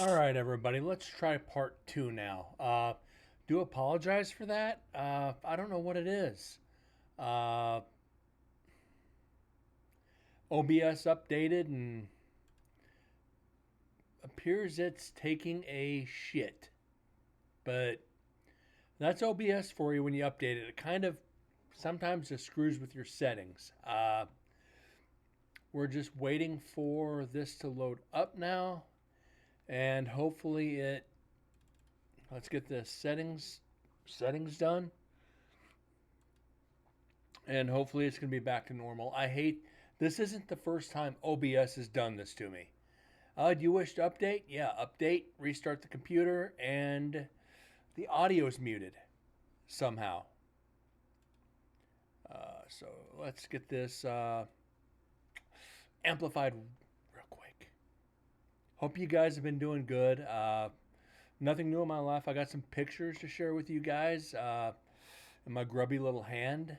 All right, everybody, let's try part two now. Do apologize for that. I don't know what it is. Uh, OBS updated and appears it's taking a shit. But that's OBS for you when you update it. It kind of sometimes just screws with your settings. We're just waiting for this to load up now, and hopefully it. Let's get the settings done, and hopefully it's going to be back to normal. I hate this. Isn't the first time OBS has done this to me. Do you wish to update? Yeah, update, restart the computer, and the audio is muted somehow. So let's get this amplified real quick. Hope you guys have been doing good. Nothing new in my life. I got some pictures to share with you guys in my grubby little hand.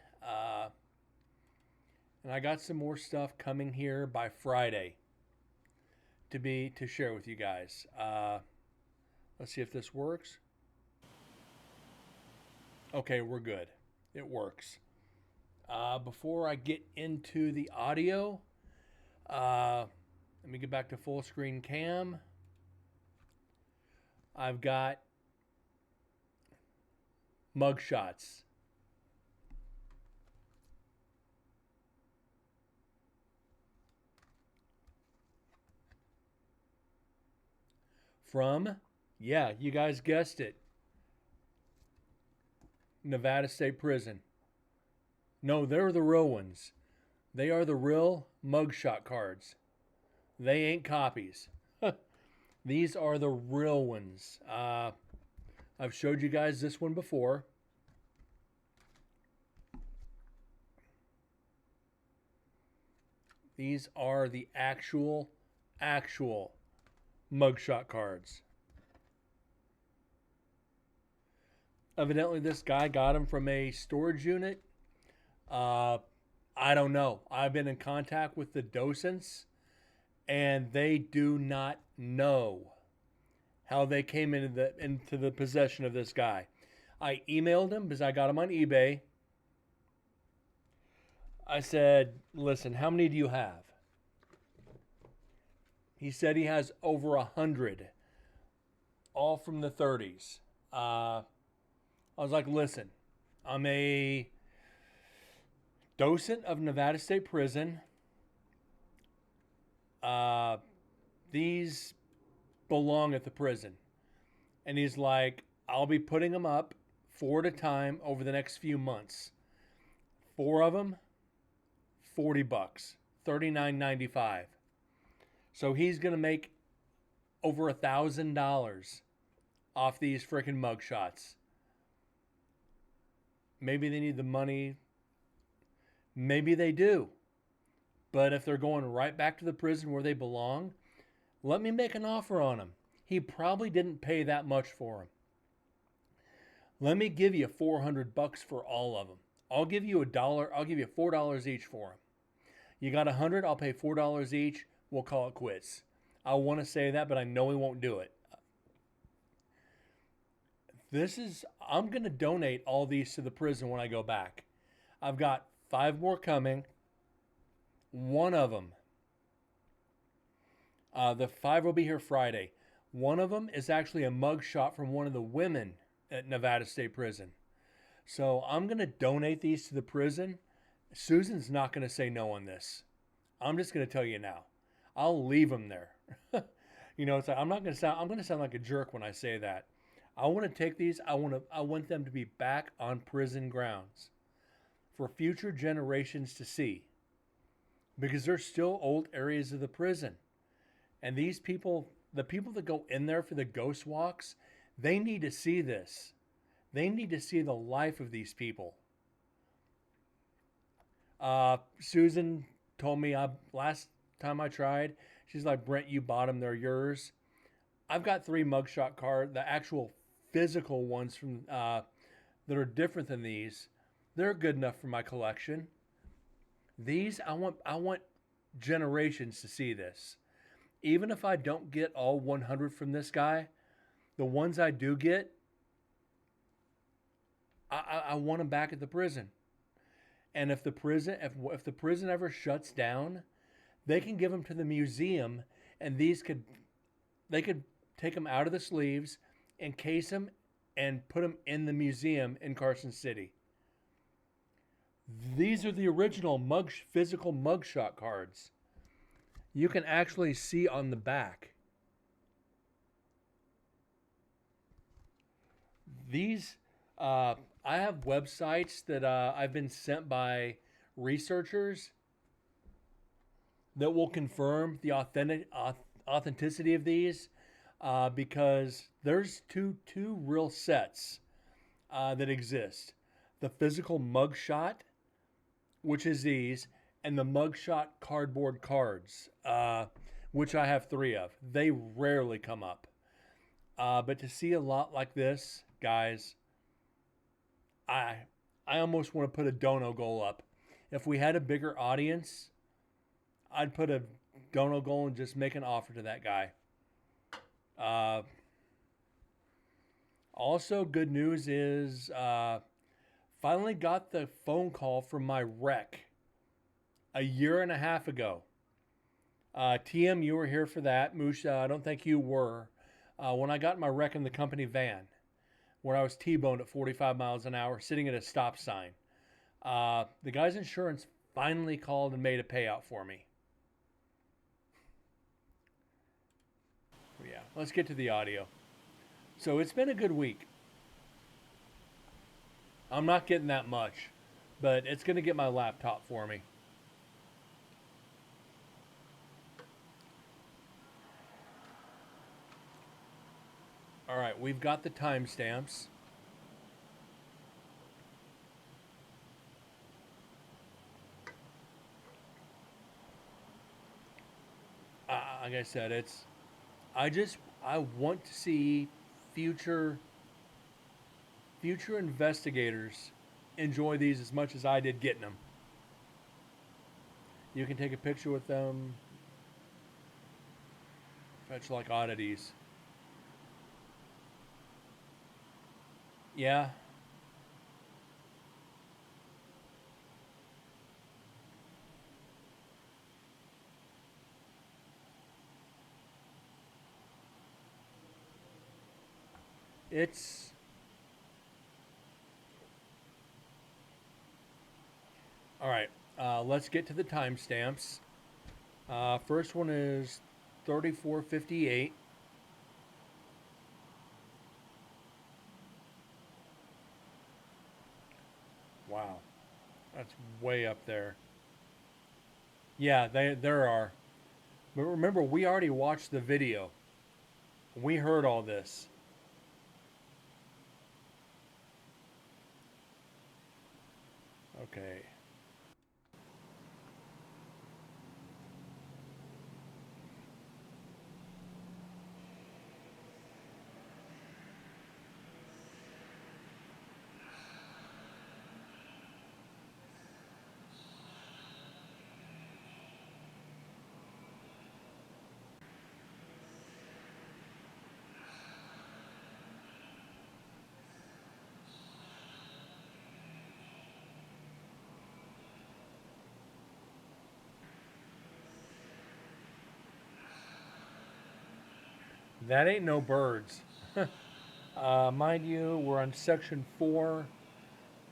And I got some more stuff coming here by Friday to share with you guys. Let's see if this works. Okay, we're good. It works. Before I get into the audio, let me get back to full screen cam. I've got mugshots. From, yeah, you guys guessed it, Nevada State Prison. No, they're the real ones. They are the real mugshot cards. They ain't copies. These are the real ones. I've showed you guys this one before. These are the actual mugshot cards. Evidently, this guy got them from a storage unit. Uh, I don't know. I've been in contact with the docents, and they do not know how they came into the possession of this guy. I emailed him because I got him on eBay. I said, "Listen, how many do you have?" He said he has over 100, all from the 30s. I was like, "Listen, I'm a docent of Nevada State Prison. Uh, these belong at the prison." And he's like, "I'll be putting them up four at a time over the next few months. Four of them, $40, $39.95. So he's gonna make over $1,000 off these freaking mugshots. Maybe they need the money. Maybe they do. But if they're going right back to the prison where they belong, let me make an offer on them. He probably didn't pay that much for them. Let me give you $400 for all of them. I'll give you $1. I'll give you $4 each for them. You got 100. I'll pay $4 each. We'll call it quits. I want to say that, but I know he won't do it. I'm going to donate all these to the prison when I go back. I've got 5 more coming. One of them, the 5 will be here Friday. One of them is actually a mug shot from one of the women at Nevada State Prison. So I'm going to donate these to the prison. Susan's not going to say no on this. I'm just going to tell you now. I'll leave them there. It's like I'm not going to sound. I'm going to sound like a jerk when I say that. I want to take these. I want them to be back on prison grounds for future generations to see, because there's still old areas of the prison, and these people, the people that go in there for the ghost walks, they need to see this. They need to see the life of these people. Susan told me last time I tried, she's like, "Brent, you bought them. They're yours." I've got 3 mugshot cards, the actual physical ones from that are different than these. They're good enough for my collection. These I want generations to see this. even if I don't get all 100 from this guy, the ones I do get, I want them back at the prison. And if the prison ever shuts down, they can give them to the museum, and they could take them out of the sleeves, encase them, and put them in the museum in Carson City. These are the original physical mugshot cards. You can actually see on the back. These, I have websites that I've been sent by researchers that will confirm the authenticity of these, because there's two real sets that exist: the physical mugshot, which is these, and the mugshot cardboard cards, which I have 3 of. They rarely come up, but to see a lot like this, guys, I almost want to put a dono goal up. If we had a bigger audience, I'd put a dono goal and just make an offer to that guy. Also, good news is finally got the phone call from my wreck a year and a half ago. TM, you were here for that. Moosh, I don't think you were. When I got in my wreck in the company van, where I was T-boned at 45 miles an hour, sitting at a stop sign. The guy's insurance finally called and made a payout for me. Yeah, let's get to the audio. So it's been a good week. I'm not getting that much, but it's going to get my laptop for me. All right, we've got the timestamps. Like I said, I want to see future investigators enjoy these as much as I did getting them. You can take a picture with them. Fetch like oddities. Yeah. It's all right. Let's get to the timestamps. First one is 3458. Wow, that's way up there. Yeah, there are. But remember, we already watched the video. We heard all this. Okay. That ain't no birds. Mind you, we're on section 4.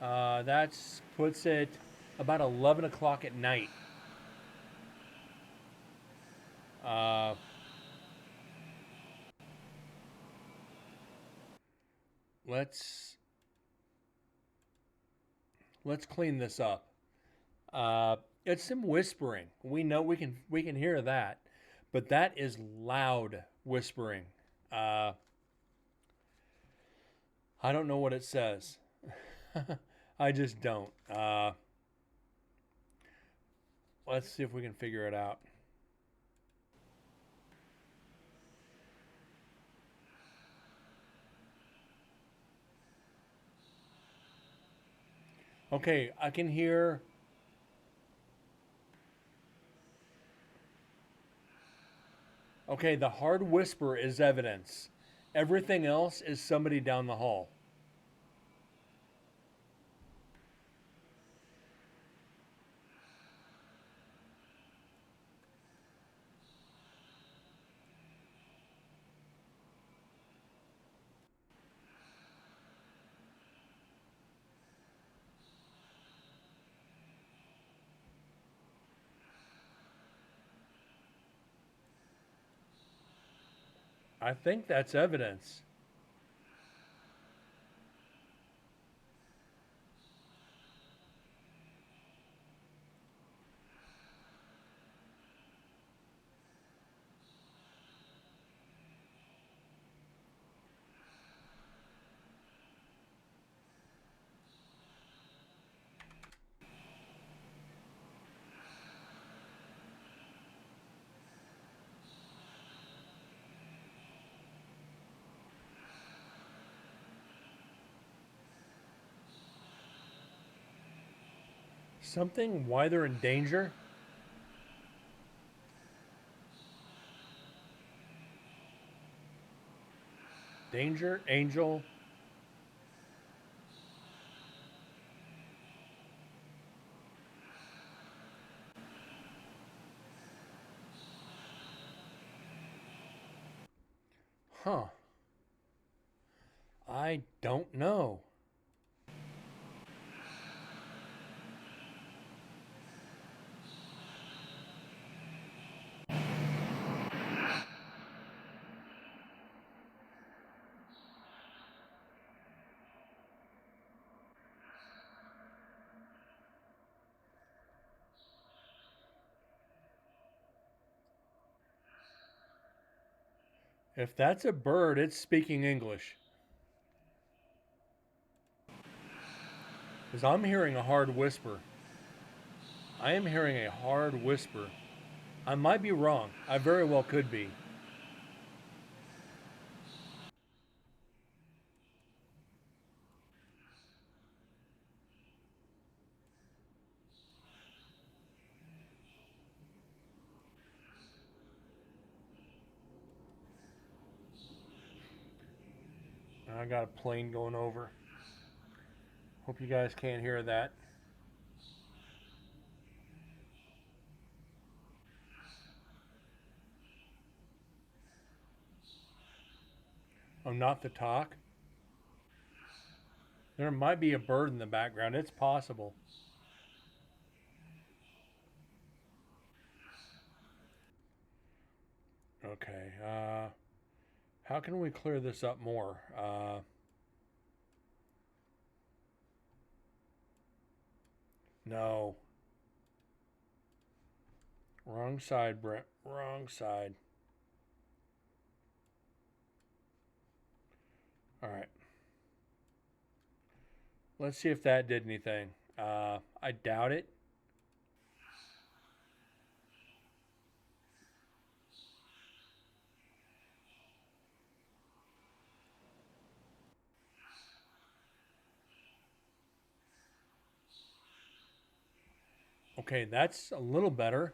That's puts it about 11 o'clock at night. Uh, let's clean this up. It's some whispering. We know we can hear that, but that is loud whispering. Uh, I don't know what it says. I just don't. Let's see if we can figure it out. Okay, I can hear. Okay, the hard whisper is evidence. Everything else is somebody down the hall. I think that's evidence. Something why they're in danger? Danger, angel. Huh. I don't know. If that's a bird, it's speaking English. Because I'm hearing a hard whisper. I am hearing a hard whisper. I might be wrong. I very well could be. I got a plane going over. Hope you guys can't hear that. I'm not the talk. There might be a bird in the background. It's possible. Okay. How can we clear this up more? No. Wrong side, Brent. Wrong side. All right. Let's see if that did anything. I doubt it. Okay, that's a little better.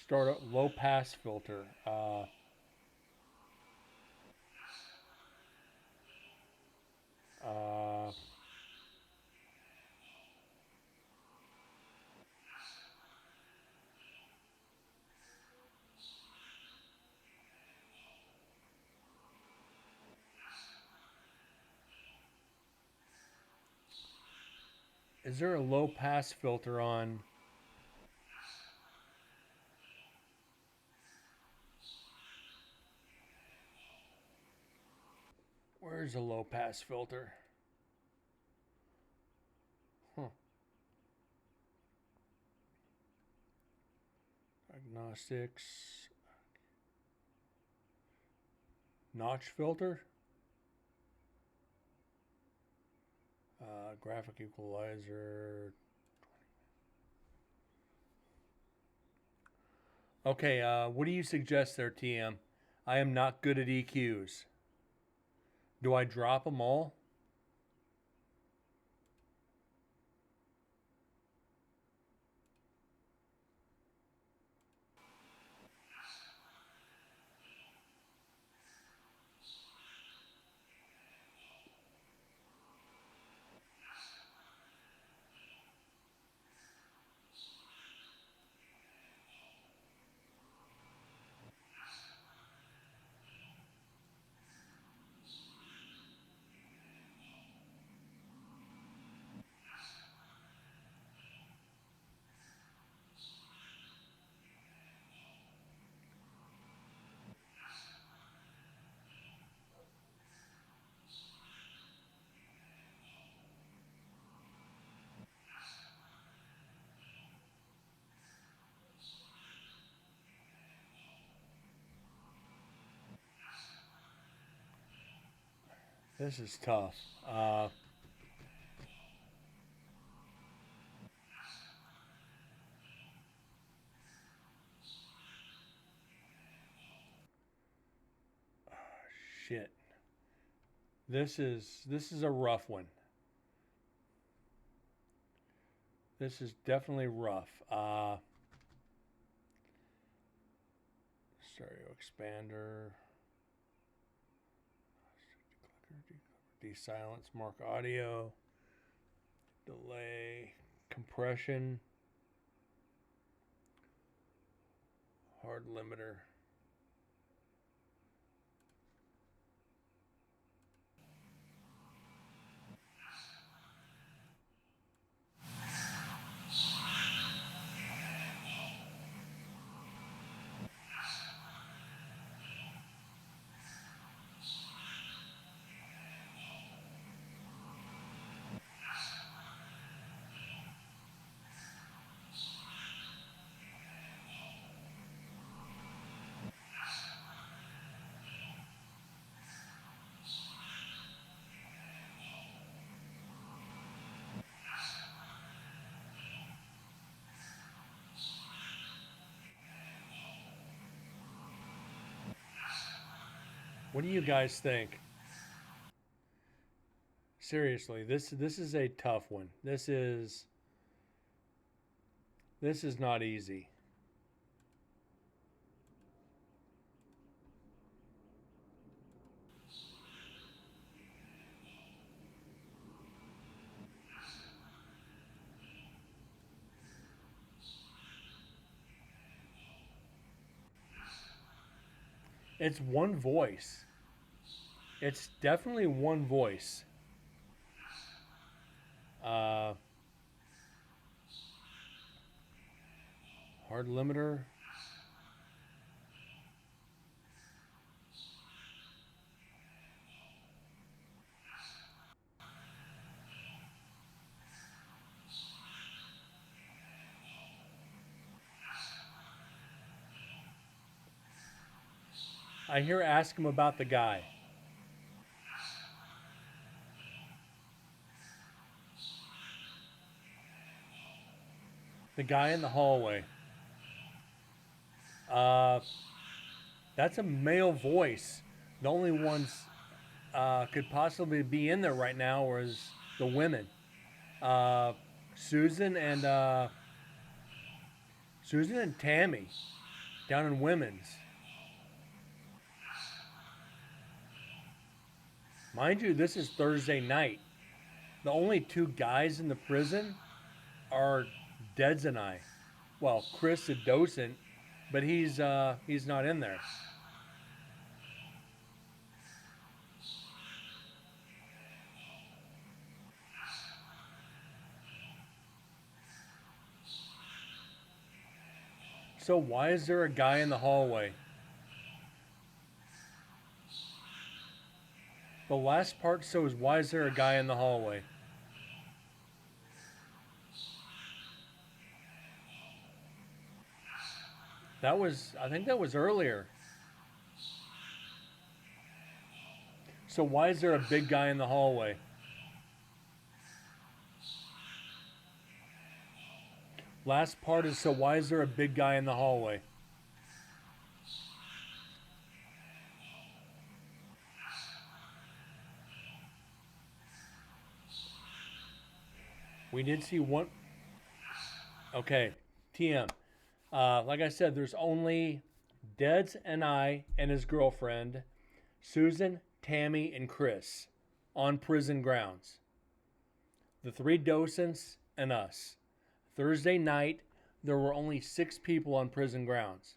Start a low pass filter. Uh, is there a low pass filter on? Where's a low pass filter? Huh. Diagnostics. Notch filter. Graphic equalizer. Okay, what do you suggest there, TM? I am not good at EQs. Do I drop them all? This is tough. Shit. This is a rough one. This is definitely rough. Stereo expander. Desilence, mark audio. Delay. Compression. Hard limiter. What do you guys think? Seriously, this is a tough one. This is not easy. It's one voice. It's definitely one voice. Uh, hard limiter. I hear ask him about the guy. The guy in the hallway. Uh, that's a male voice. The only ones could possibly be in there right now was the women. Uh, Susan and Susan and Tammy down in women's. Mind you, this is Thursday night. The only two guys in the prison are Deds and I. Well, Chris the docent, but he's not in there. So why is there a guy in the hallway? The last part shows why is there a guy in the hallway? I think that was earlier. So why is there a big guy in the hallway? Last part is so why is there a big guy in the hallway? We did see one. Okay, TM. Like I said, there's only Deds and I and his girlfriend, Susan, Tammy, and Chris on prison grounds. The three docents and us. Thursday night, there were only 6 people on prison grounds.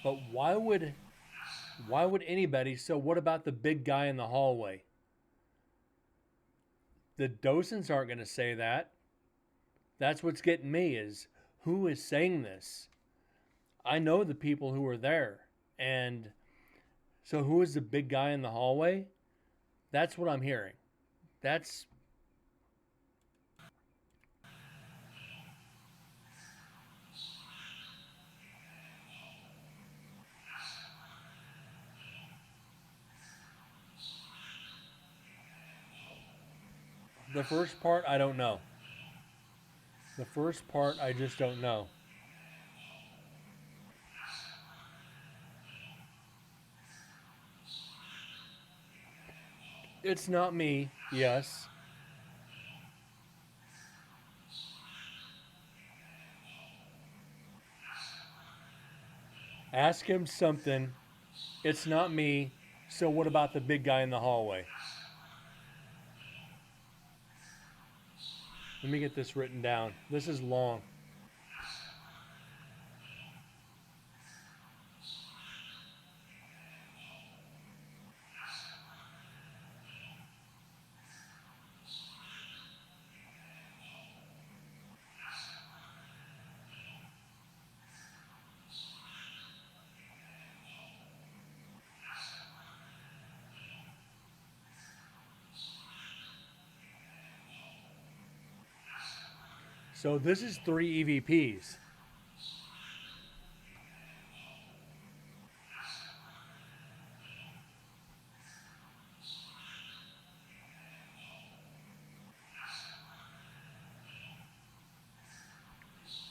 But why would anybody? So what about the big guy in the hallway? The docents aren't going to say that. That's what's getting me is who is saying this? I know the people who are there. And so who is the big guy in the hallway? That's what I'm hearing. That's the first part I don't know. The first part I just don't know. It's not me. Yes. Ask him something. It's not me. So what about the big guy in the hallway? Let me get this written down. This is long. So this is 3 EVPs.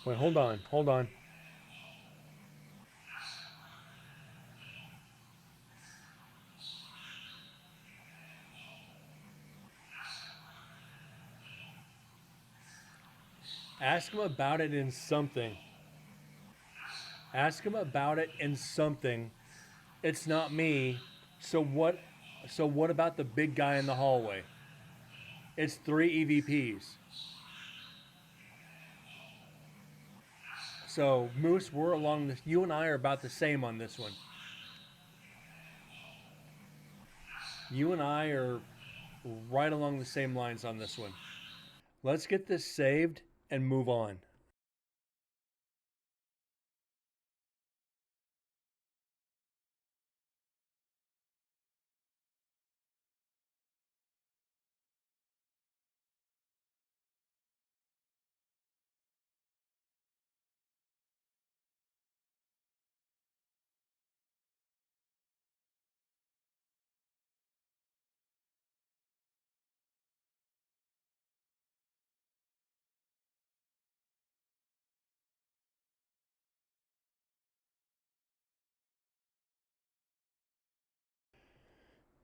Wait, hold on. Hold on. Ask him about it in something. Ask him about it in something. It's not me. So what about the big guy in the hallway? It's 3 EVPs. So Moose, we're along this. You and I are about the same on this one. You and I are right along the same lines on this one. Let's get this saved and move on.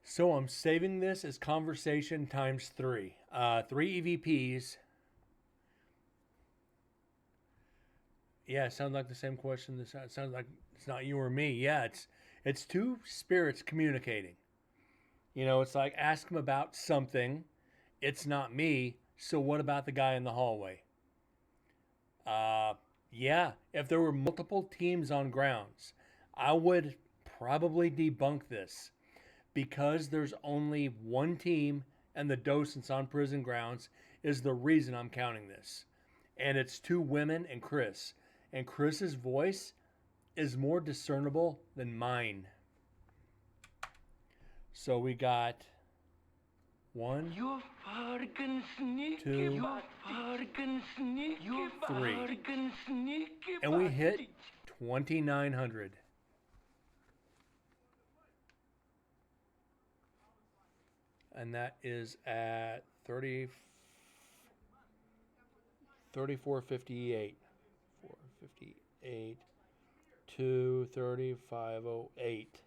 So I'm saving this as conversation times 3. 3 EVPs. Yeah, sounds like the same question. This sounds like it's not you or me. Yeah, it's two spirits communicating. It's like ask him about something. It's not me. So what about the guy in the hallway? Uh, yeah, if there were multiple teams on grounds, I would probably debunk this because there's only one team and the docents on prison grounds is the reason I'm counting this. And it's 2 women and Chris. And Chris's voice is more discernible than mine. So we got 1, You fucking sneaky 2, you fucking sneaky you 3. fucking sneaky And we hit bastard. 2,900. And that is at 3458. 458 to 3508.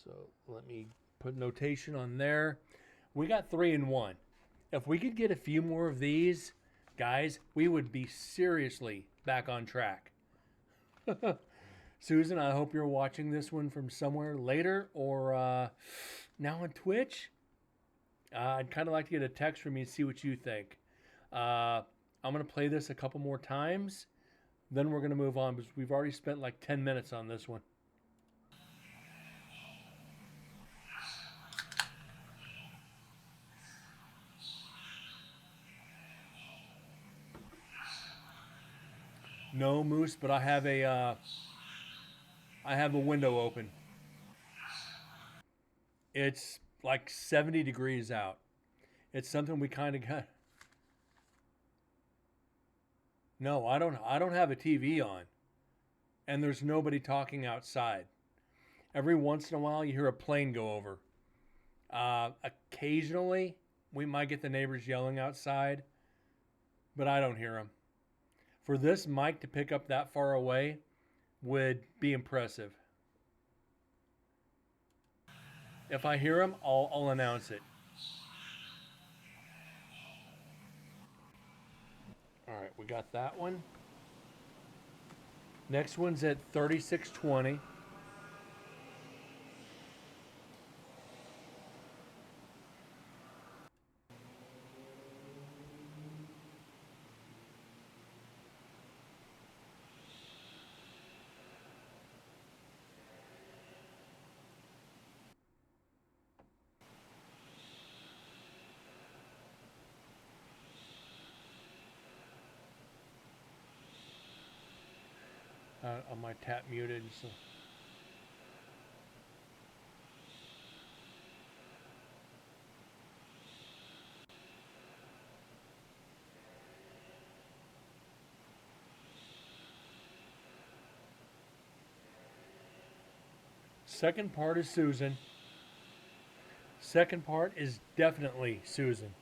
So let me put notation on there. We got 3 and 1. If we could get a few more of these, guys, we would be seriously back on track. Susan, I hope you're watching this one from somewhere later or now on Twitch. I'd kind of like to get a text from you and see what you think. I'm going to play this a couple more times. Then we're going to move on because we've already spent like 10 minutes on this one. No, Moose, but I have a window open. It's like 70 degrees out. It's something we kind of got. No, I don't have a TV on. And there's nobody talking outside. Every once in a while you hear a plane go over. Occasionally we might get the neighbors yelling outside, but I don't hear them. For this mic to pick up that far away would be impressive. If I hear them, I'll announce it. All right, we got that one. Next one's at 3620. On my tap muted. So. Second part is Susan. Second part is definitely Susan.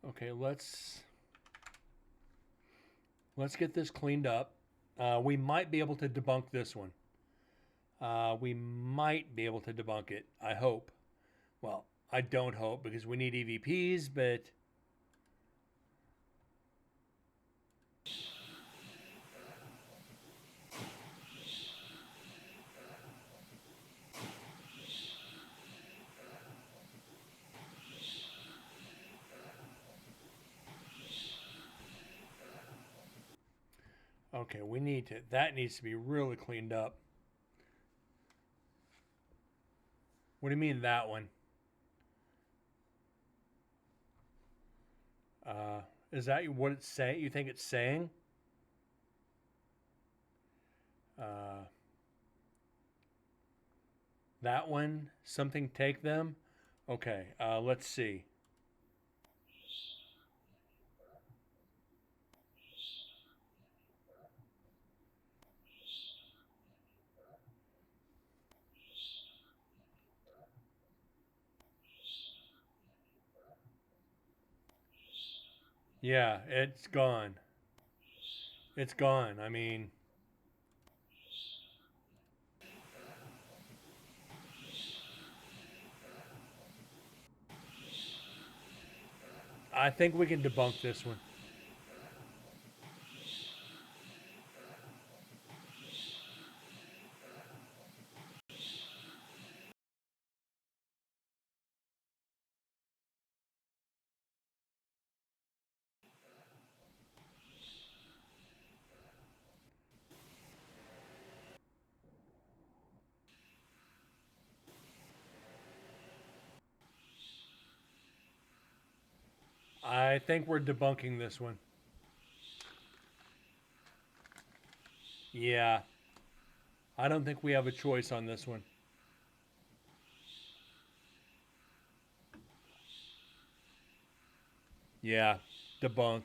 Okay, let's get this cleaned up. We might be able to debunk this one. We might be able to debunk it. I hope. Well, I don't hope because we need EVPs, but okay, that needs to be really cleaned up. What do you mean that one? Is that what it's saying? You think it's saying? That one, something take them? Okay, let's see. Yeah, it's gone. It's gone. I mean, I think we can debunk this one. I think we're debunking this one. Yeah. I don't think we have a choice on this one. Yeah, debunk.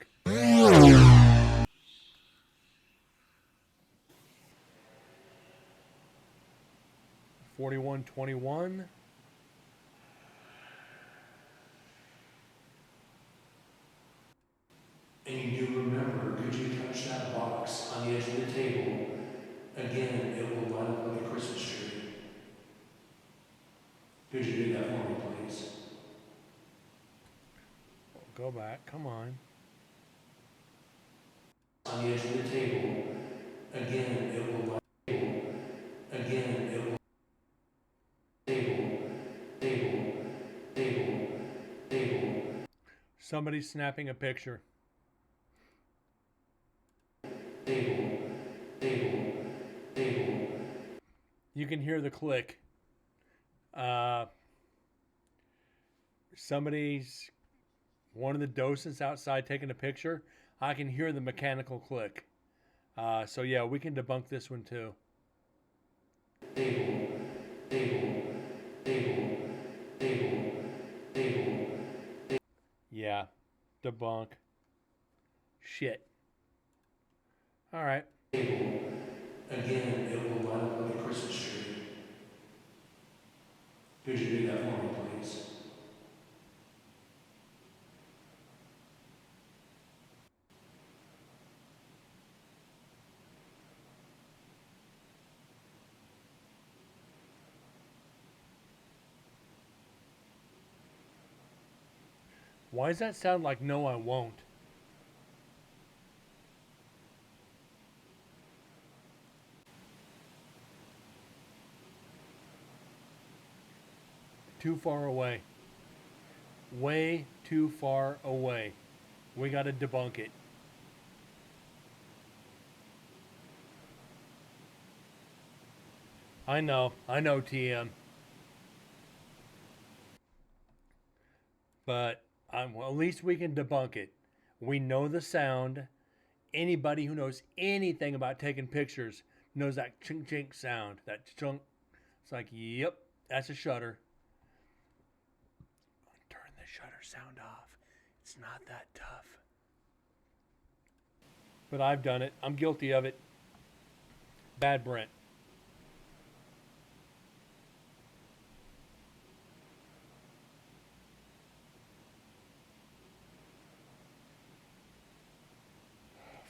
4121. And you do remember, could you touch that box on the edge of the table? Again, it will light up like a Christmas tree. Could you do that for me, please? Go back, come on. On the edge of the table, again, it will light table. Again, it will table. Somebody's snapping a picture. Table. You can hear the click. One of the docents outside taking a picture. I can hear the mechanical click. So yeah, we can debunk this one too. Table. Yeah, debunk. Shit. All right. Again, it will light up like a Christmas tree. Could you do that for me, please? Why does that sound like no, I won't? Too far away. Way too far away. We got to debunk it. I know, TM. But well, at least we can debunk it. We know the sound. Anybody who knows anything about taking pictures knows that chink chink sound. That chunk. It's like, yep, that's a shutter. Turn the shutter sound off. It's not that tough. But I've done it. I'm guilty of it. Bad Brent.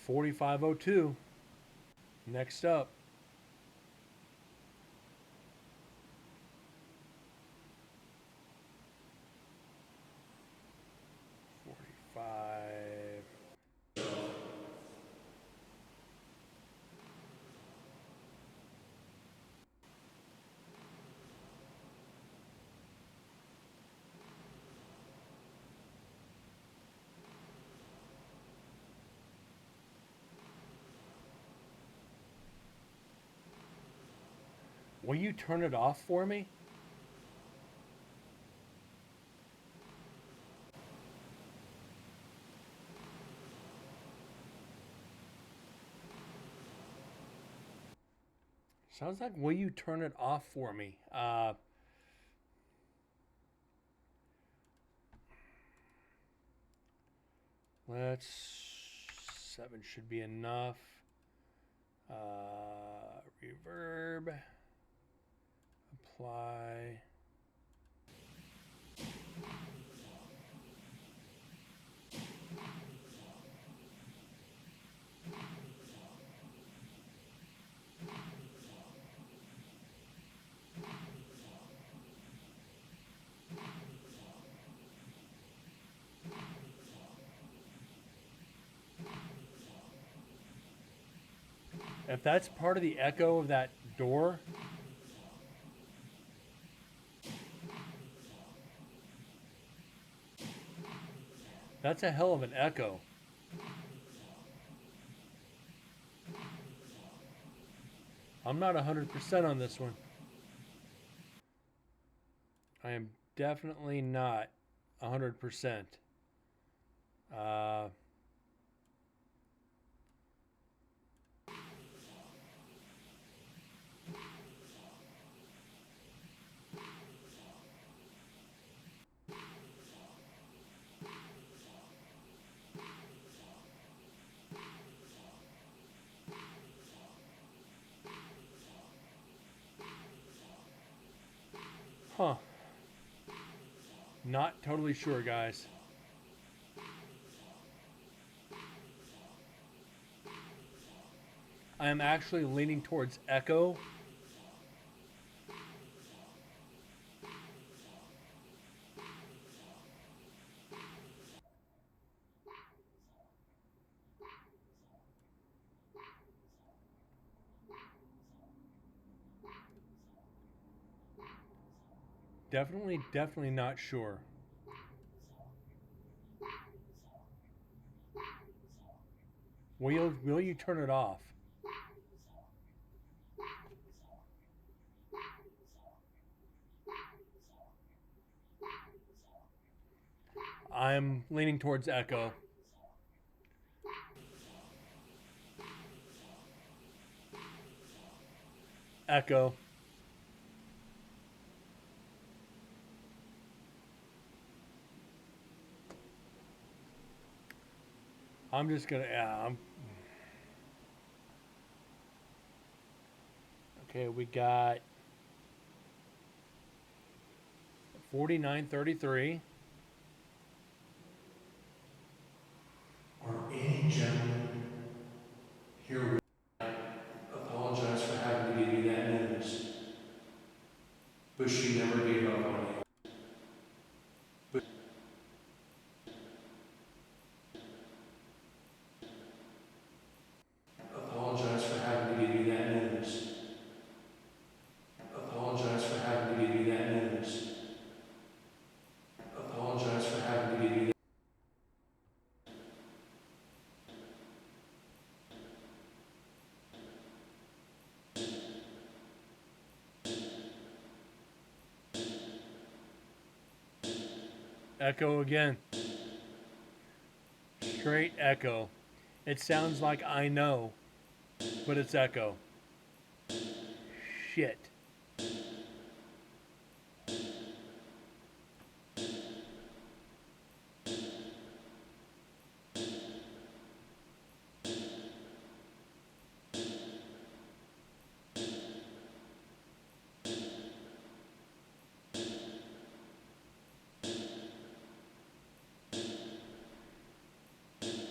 $45.02. Next up. Will you turn it off for me? Sounds like, will you turn it off for me? Let's, 7 should be enough. Reverb. Apply. If that's part of the echo of that door, that's a hell of an echo. I'm not 100% on this one. I am definitely not 100%. Huh. Not totally sure, guys. I am actually leaning towards echo. Definitely not sure. Will you turn it off? I'm leaning towards echo. Echo. I'm just gonna, yeah, okay, we got 4933. Are any gentlemen here with apologize for having to give you that news, but she never gave up on you. But apologize for having to give you that news. Apologize for having to give you that news. Apologize for having to give you that. Echo again. Straight echo. It sounds like I know, but it's echo. Shit.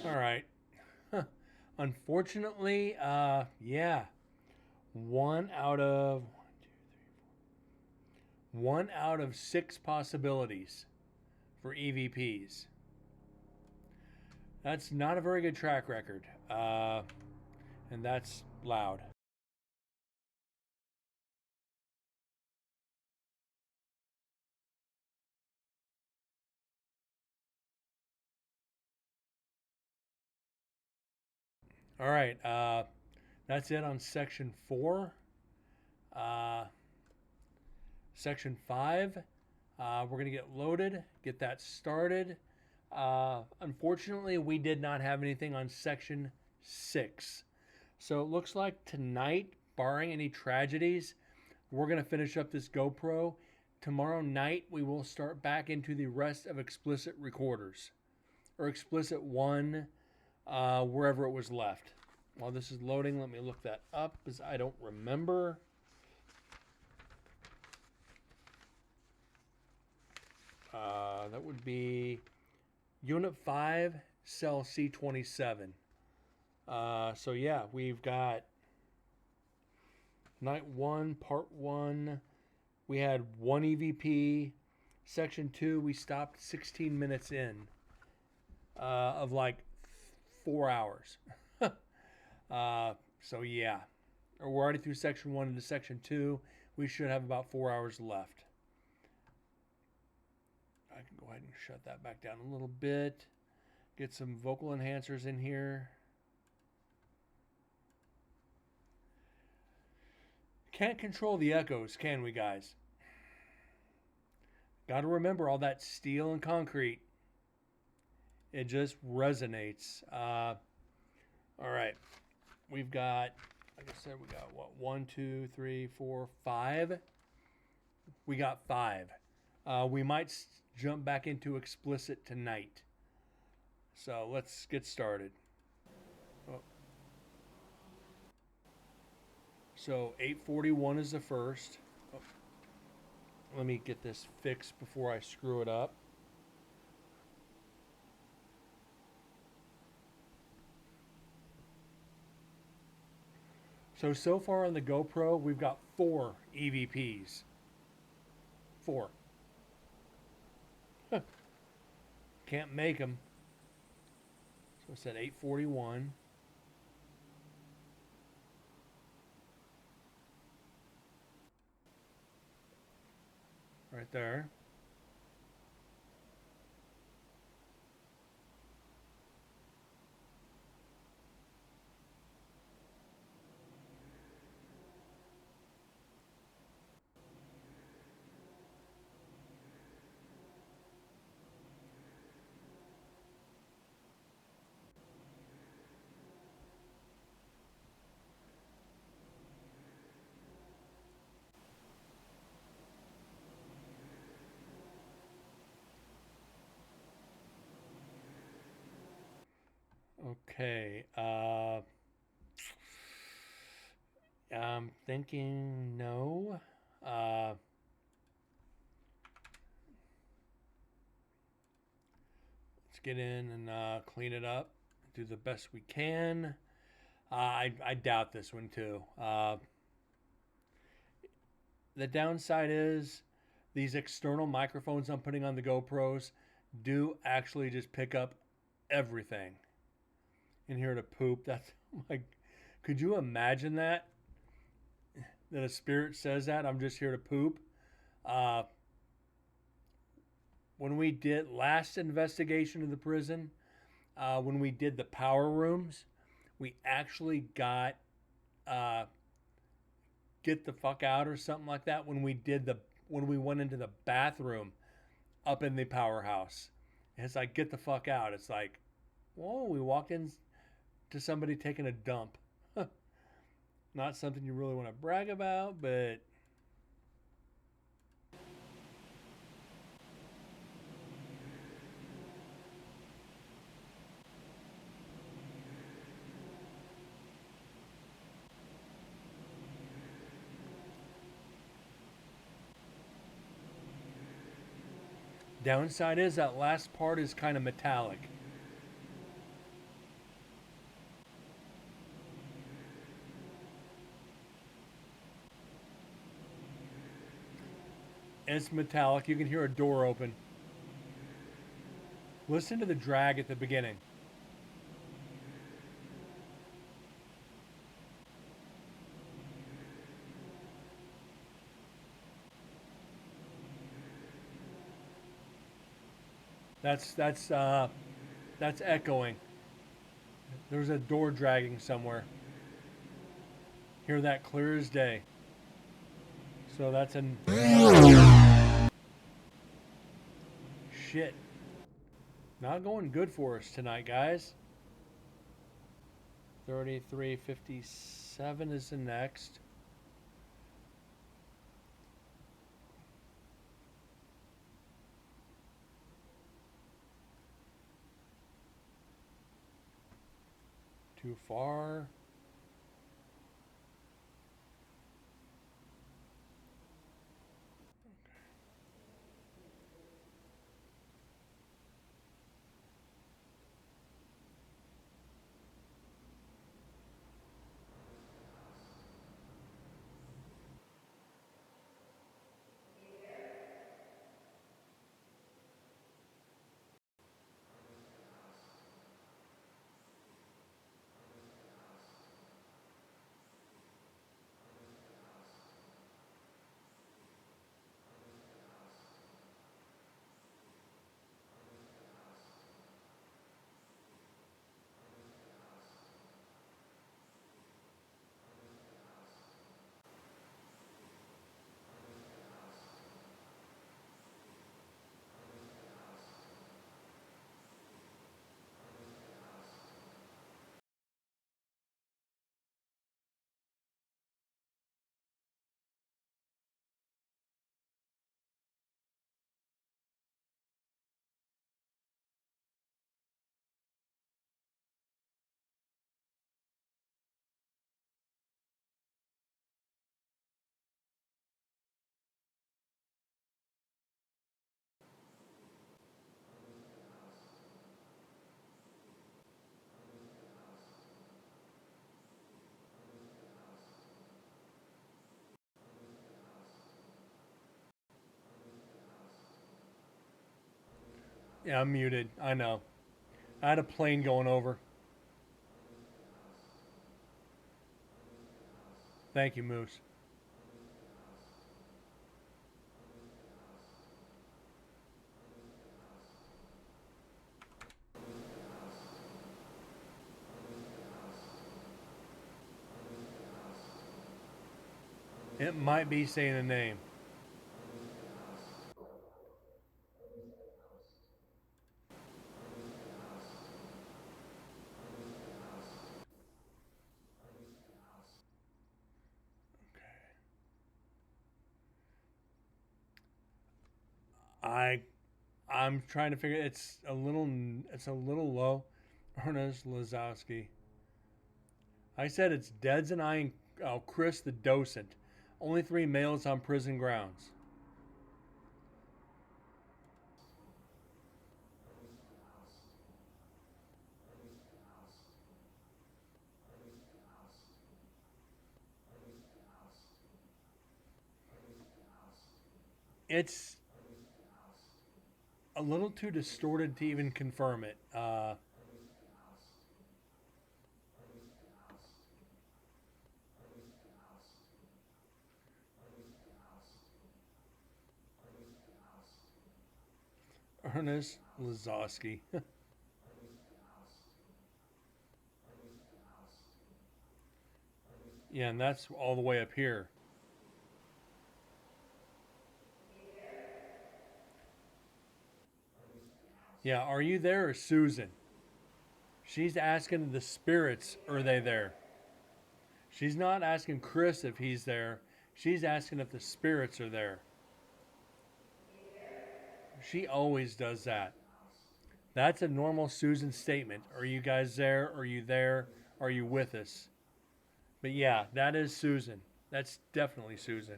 All right. Huh. Unfortunately, yeah. One out of 6 possibilities for EVPs. That's not a very good track record. And that's loud. All right. That's it on section 4. Uh, section 5. We're going to get loaded, get that started. Unfortunately, we did not have anything on section 6. So it looks like tonight, barring any tragedies, we're going to finish up this GoPro. Tomorrow night, we will start back into the rest of explicit recorders, or explicit 1, wherever it was left. While this is loading, let me look that up, because I don't remember. That would be Unit 5, Cell C27. So yeah, we've got Night 1, Part 1. We had 1 EVP. Section 2, we stopped 16 minutes in of like 4 hours. So yeah, we're already through Section 1 into Section 2. We should have about 4 hours left. I can go ahead and shut that back down a little bit. Get some vocal enhancers in here. Can't control the echoes, can we, guys? Got to remember all that steel and concrete. It just resonates. All right. We've got, like I said, we got what? 1, 2, 3, 4, 5. We got 5. We might jump back into explicit tonight. So let's get started. Oh. So 841 is the first. Oh. Let me get this fixed before I screw it up. So far on the GoPro, we've got 4 EVPs. 4. Can't make them. So it's at 841. Right there. Okay. I'm thinking no. Let's get in and clean it up. Do the best we can. I doubt this one too. The downside is these external microphones I'm putting on the GoPros do actually just pick up everything. In here to poop. That's like, could you imagine that? That a spirit says that I'm just here to poop. When we did last investigation of the prison, when we did the power rooms, we actually got get the fuck out or something like that when we went into the bathroom up in the powerhouse. And it's like, get the fuck out. It's like, whoa, we walked in to somebody taking a dump. Not something you really want to brag about, but downside is that last part is kind of metallic. It's metallic. You can hear a door open. Listen to the drag at the beginning. That's echoing. There's a door dragging somewhere. Hear that clear as day. So that's an shit. Not going good for us tonight, guys. 3357 is the next. Too far. Yeah, I'm muted. I know. I had a plane going over. Thank you, Moose. It might be saying a name. I I'm trying to figure. It's a little low. Ernest Lazowski. I said it's Deds and I and Chris the docent. Only 3 males on prison grounds. It's a little too distorted to even confirm it. Ernest Lazowski. Yeah, and that's all the way up here. Yeah, are you there or Susan? She's asking the spirits, are they there? She's not asking Chris if he's there. She's asking if the spirits are there. She always does that. That's a normal Susan statement. Are you guys there? Are you there? Are you with us? But yeah, that is Susan. That's definitely Susan.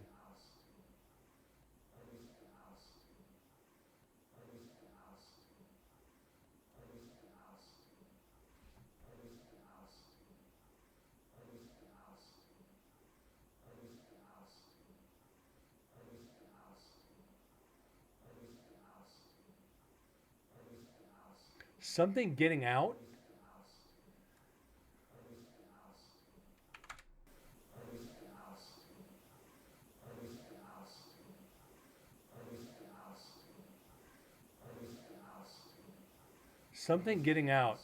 Something getting out? Something getting out.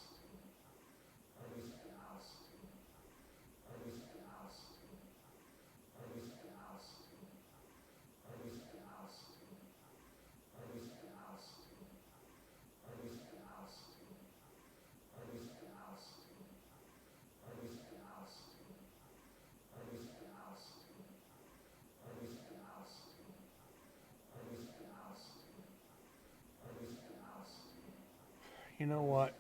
You know what?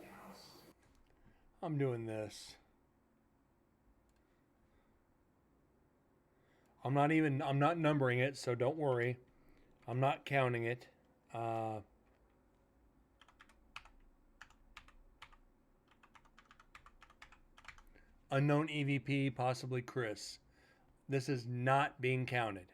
I'm doing this. I'm not numbering it, so don't worry. I'm not counting it. Uh, Unknown EVP, possibly Chris. This is not being counted.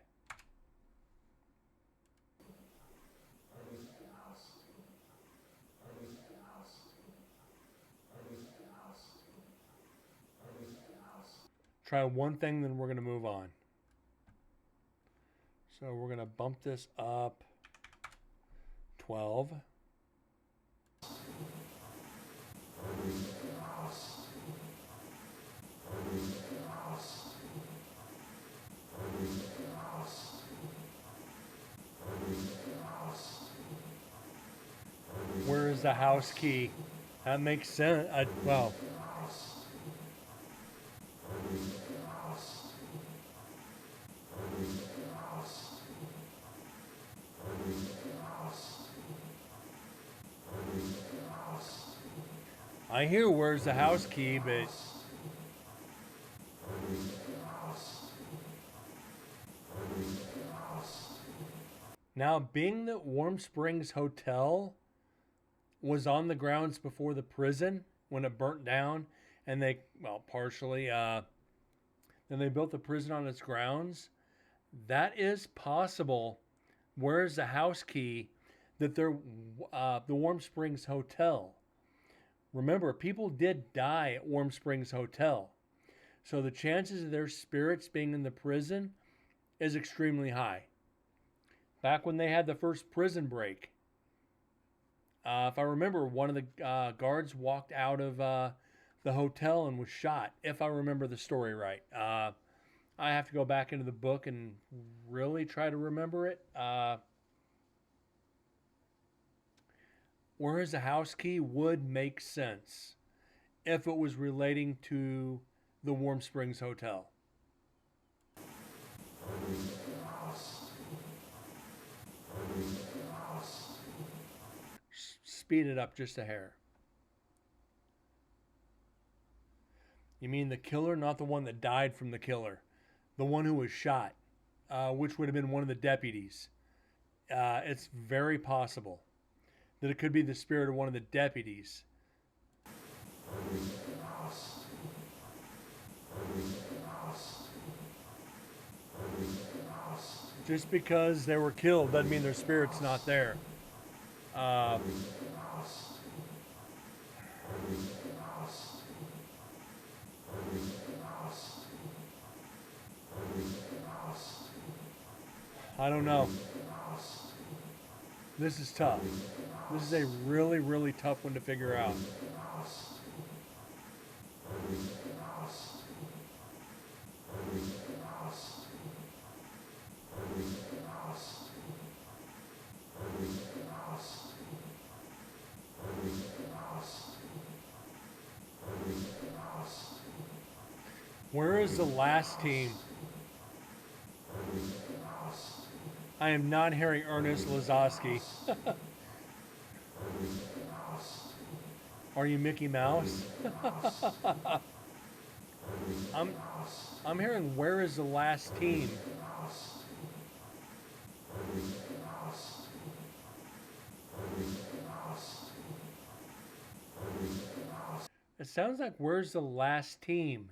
Try one thing, then we're going to move on. So we're going to bump this up 12. Where is the house key? That makes sense. Well, I hear where's the house key, but now being that Warm Springs Hotel was on the grounds before the prison when it burnt down, and they, well, partially, then they built the prison on its grounds. That is possible. Where's the house key? that the Warm Springs Hotel. Remember, people did die at Warm Springs Hotel. So the chances of their spirits being in the prison is extremely high. Back when they had the first prison break, if I remember, one of the guards walked out of the hotel and was shot, if I remember the story right. I have to go back into the book and really try to remember it. Where is the house key would make sense if it was relating to the Warm Springs Hotel. Speed it up just a hair. You mean the killer, not the one that died from the killer? The one who was shot, which would have been one of the deputies. It's very possible that it could be the spirit of one of the deputies. Just because they were killed doesn't mean their spirit's not there. I don't know. This is tough. This is a really, really tough one to figure out. Where is the last team? I am not hearing Ernest Lazowski. Are you Mickey Mouse? I'm hearing where is the last team? It sounds like where's the last team?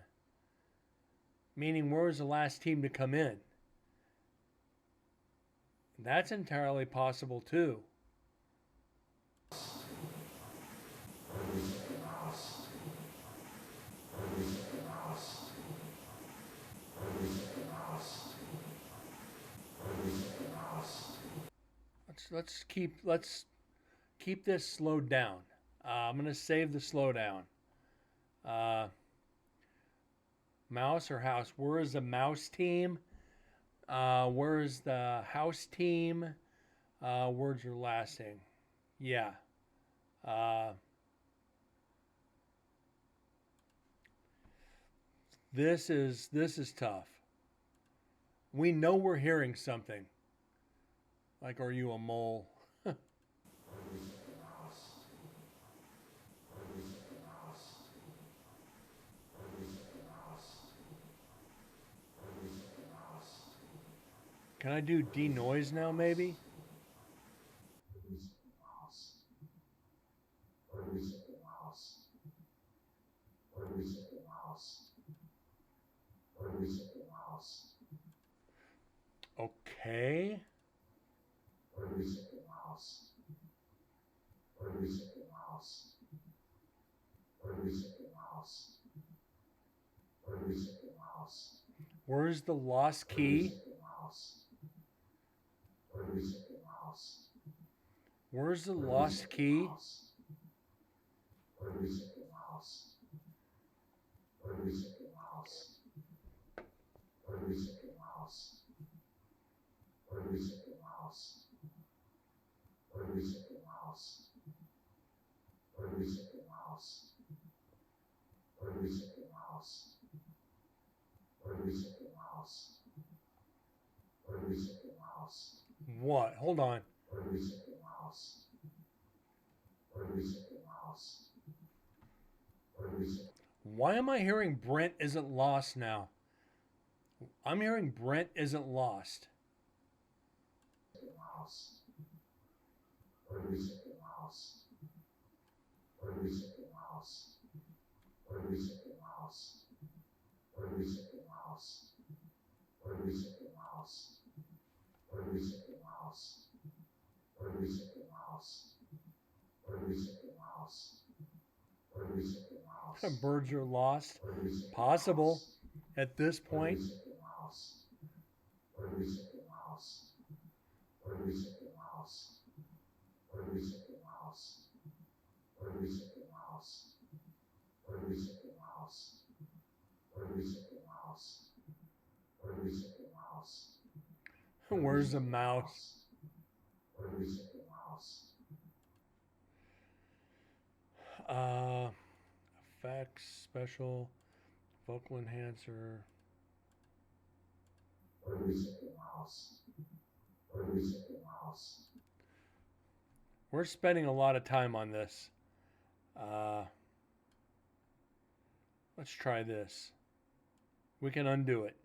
Meaning where's the last team to come in? That's entirely possible too. Let's keep this slowed down. I'm gonna save the slowdown. Mouse or house? Where is the mouse team? Where is the house team? Words are lasting. Yeah. This is tough. We know we're hearing something. Like, are you a mole? Can I do denoise now, maybe? Okay. Where's the lost key? Where's the lost key? What? Hold on. Why am I hearing Brent isn't lost now? I'm hearing Brent isn't lost. Birds are lost. Possible at this point. Where's the mouse? Effects, special, vocal enhancer. We're spending a lot of time on this. Let's try this. We can undo it.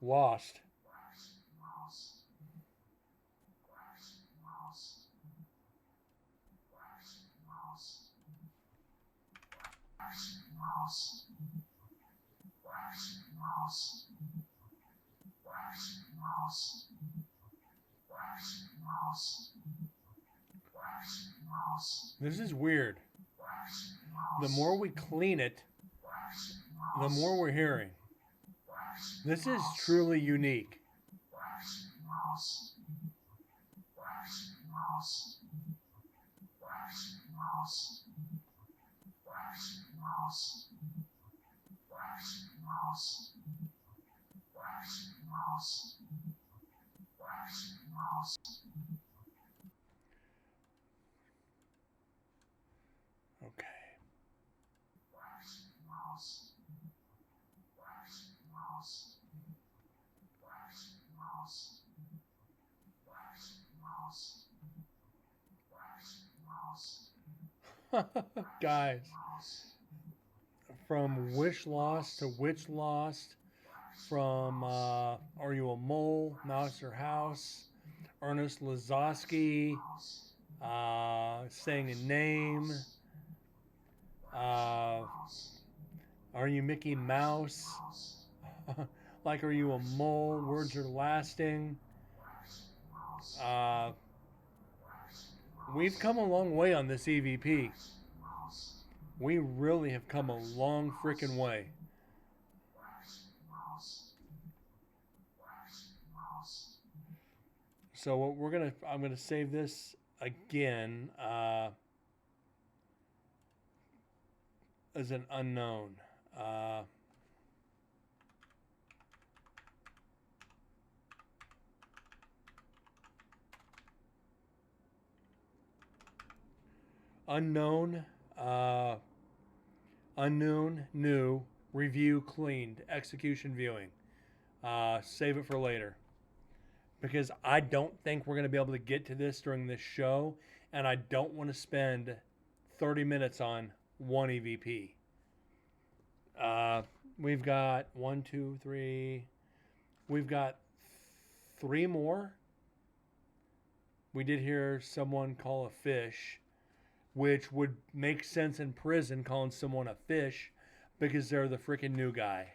Lost. This is weird. The more we clean it, the more we're hearing. This is truly unique. Okay. Guys, from Wish Lost to Witch Lost, from Are You a Mole, Mouse or House, Ernest Lazowski, saying a name, Are You Mickey Mouse, like Are You a Mole, Words Are Lasting. We've come a long way on this EVP. We really have come a long freaking way. So what I'm gonna save this again as an unknown. Unknown, unknown, new, review, cleaned, execution, viewing. Save it for later. Because I don't think we're going to be able to get to this during this show, and I don't want to spend 30 minutes on one EVP. We've got 1, 2, 3. We've got 3 more. We did hear someone call a fish, which would make sense in prison calling someone a fish because they're the freaking new guy.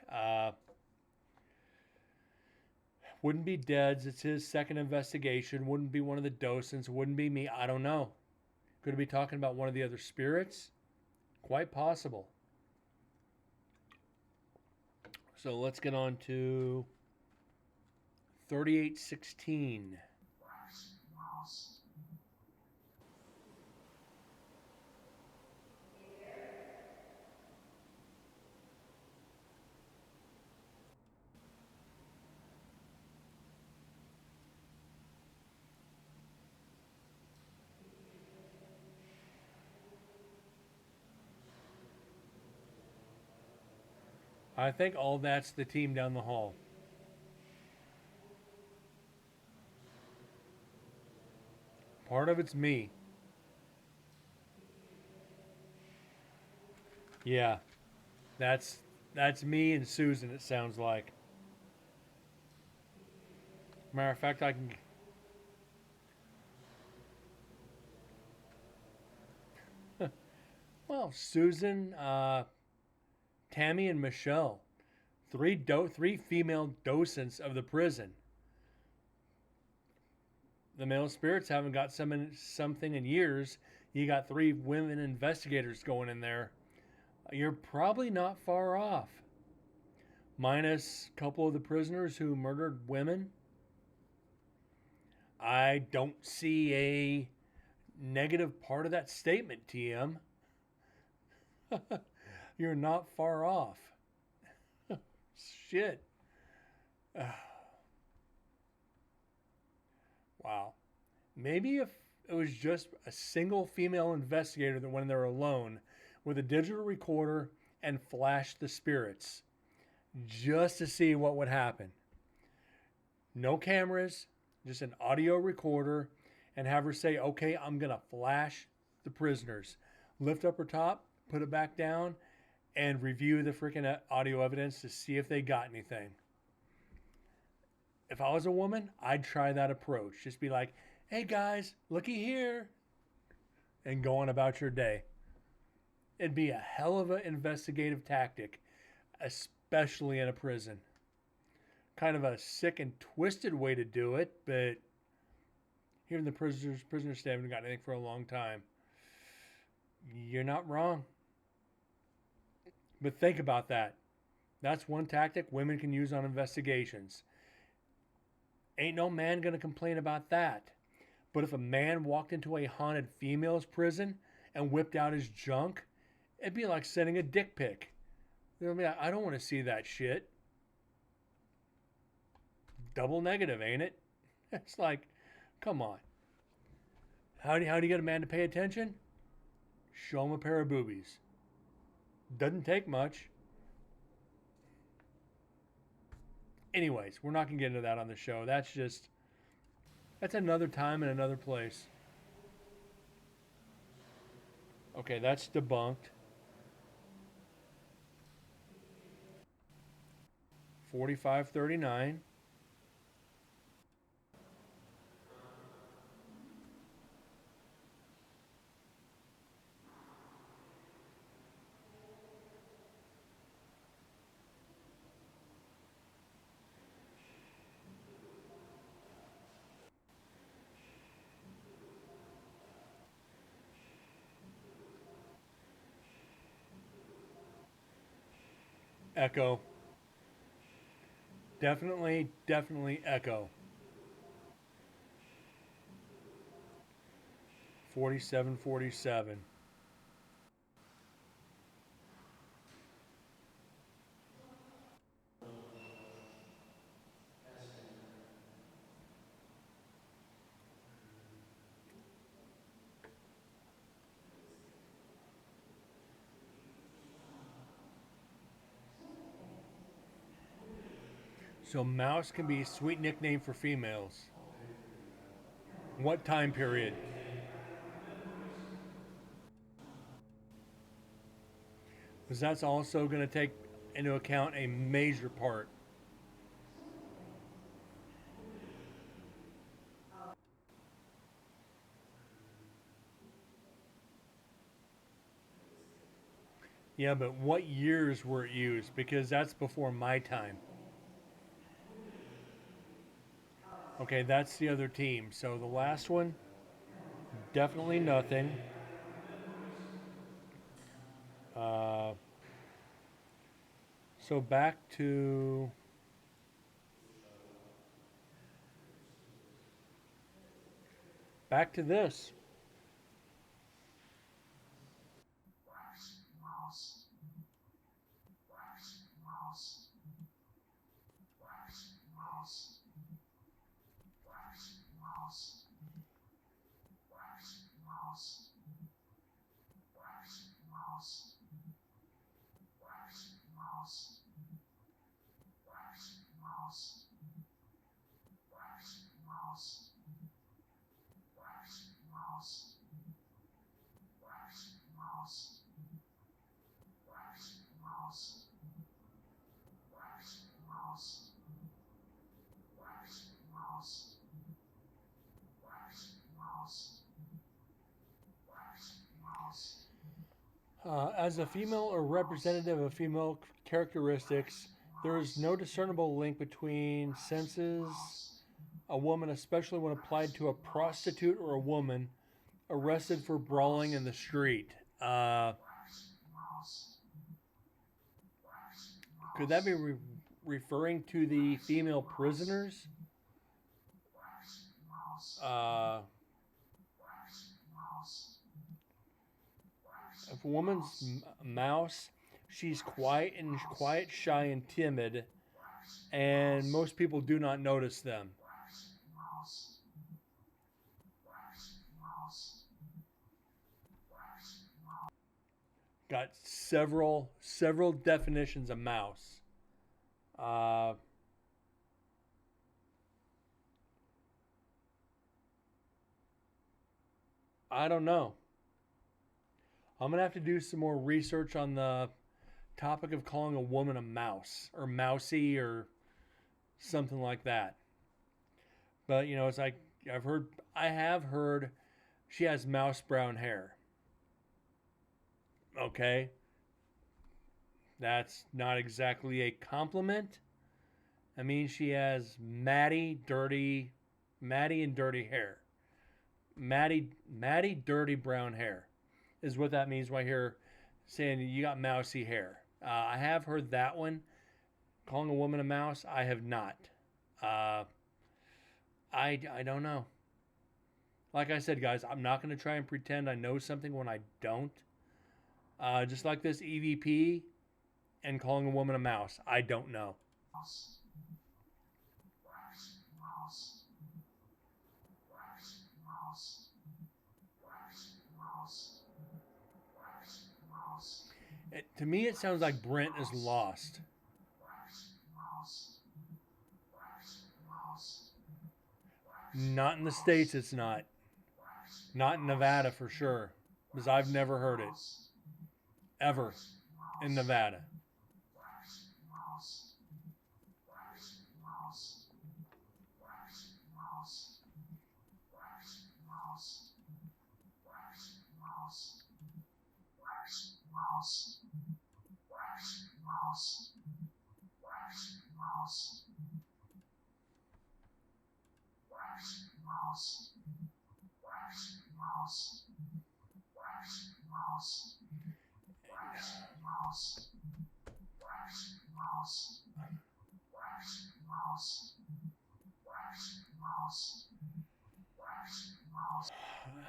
Wouldn't be Dead's. It's his second investigation. Wouldn't be one of the docents. Wouldn't be me. I don't know. Could it be talking about one of the other spirits? Quite possible. So let's get on to 3816. I think all that's the team down the hall. Part of it's me. Yeah. That's me and Susan, it sounds like. Matter of fact, I can... Well, Susan, Tammy, and Michelle, three female docents of the prison. The male spirits haven't got something in years. You got three women investigators going in there. You're probably not far off. Minus a couple of the prisoners who murdered women. I don't see a negative part of that statement, TM. You're not far off. Shit. Wow. Maybe if it was just a single female investigator that went in there alone with a digital recorder and flashed the spirits just to see what would happen. No cameras, just an audio recorder, and have her say, okay, I'm going to flash the prisoners. Lift up her top, put it back down, and review the freaking audio evidence to see if they got anything. If I was a woman, I'd try that approach. Just be like, hey guys, looky here, and go on about your day. It'd be a hell of an investigative tactic, especially in a prison. Kind of a sick and twisted way to do it, but here in the prisoners they haven't got anything for a long time. You're not wrong. But think about that. That's one tactic women can use on investigations. Ain't no man gonna complain about that. But if a man walked into a haunted female's prison and whipped out his junk, it'd be like sending a dick pic. They'll be like, I don't want to see that shit. Double negative, ain't it? It's like, come on. How do you get a man to pay attention? Show him a pair of boobies. Doesn't take much. Anyways, we're not going to get into that on the show. That's another time and another place. Okay, that's debunked. 4539. Echo. Definitely echo. 4747. So mouse can be a sweet nickname for females. What time period? Because that's also going to take into account a major part. Yeah, but what years were it used? Because that's before my time. Okay, that's the other team. So the last one, definitely nothing. So back to this. As a female or representative of female characteristics, there is no discernible link between senses a woman, especially when applied to a prostitute or a woman arrested for brawling in the street. Could that be referring to the female prisoners? If a woman's mouse, she's quiet, shy, and timid, and most people do not notice them. Got several definitions of mouse. I don't know. I'm gonna have to do some more research on the topic of calling a woman a mouse or mousy or something like that. But you know, it's like I have heard she has mouse brown hair. Okay, that's not exactly a compliment. I mean, she has matty and dirty hair. Matty, dirty brown hair is what that means when I hear saying you got mousy hair. I have heard that one. Calling a woman a mouse, I have not. I don't know. Like I said, guys, I'm not going to try and pretend I know something when I don't. Just like this EVP and calling a woman a mouse, I don't know. To me, it sounds like Brent is lost. Not in the States, it's not. Not in Nevada for sure. Because I've never heard it. Ever. In Nevada.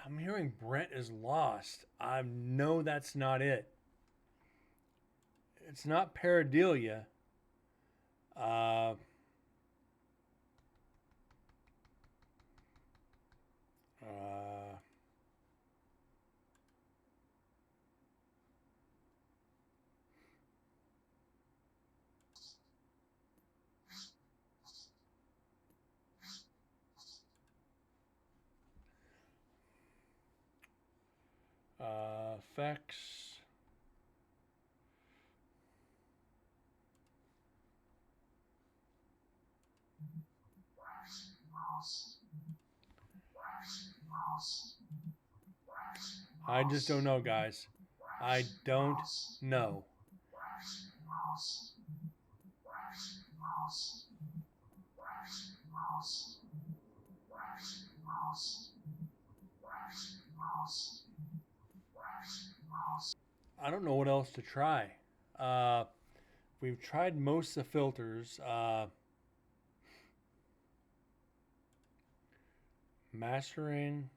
I'm hearing Brent is lost. I know that's not it. It's not pareidolia. Uh, uh, Effects. I just don't know, guys. I don't know. I don't know what else to try. We've tried most of the filters. Mastering.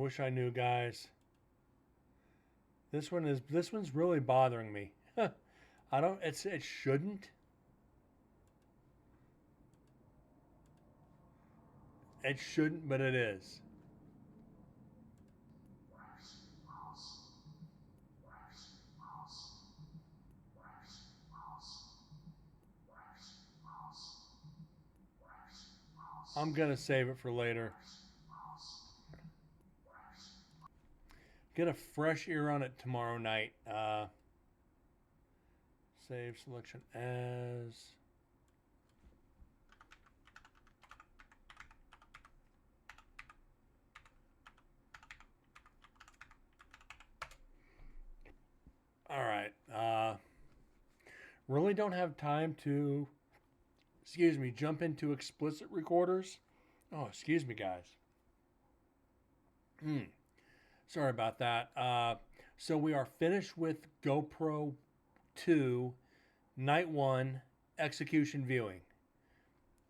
wish I knew, guys. This one's really bothering me. I don't. It shouldn't. It shouldn't, but it is. I'm gonna save it for later. Get a fresh ear on it tomorrow night. Save selection as. All right. Really don't have time to, jump into explicit recorders. Oh, excuse me, guys. Sorry about that. So we are finished with GoPro 2 Night 1 execution viewing.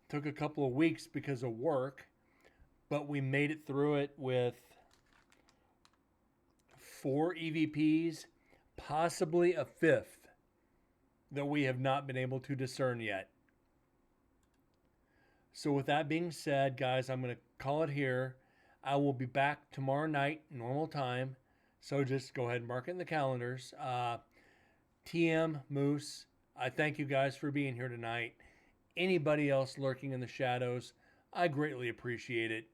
Took a couple of weeks because of work, but we made it through it with 4 EVPs, possibly a 5th that we have not been able to discern yet. So with that being said, guys, I'm going to call it here. I will be back tomorrow night, normal time. So just go ahead and mark it in the calendars. TM, Moose, I thank you guys for being here tonight. Anybody else lurking in the shadows, I greatly appreciate it.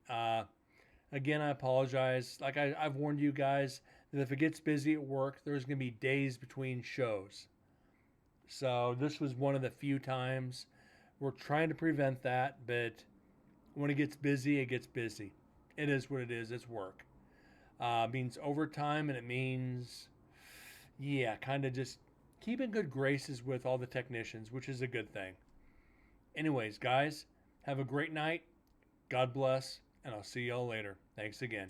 Again, I apologize. Like I've warned you guys that if it gets busy at work, there's going to be days between shows. So this was one of the few times. We're trying to prevent that, but when it gets busy, it gets busy. It is what it is. It's work. It means overtime, and it means, kind of just keeping good graces with all the technicians, which is a good thing. Anyways, guys, have a great night. God bless, and I'll see y'all later. Thanks again.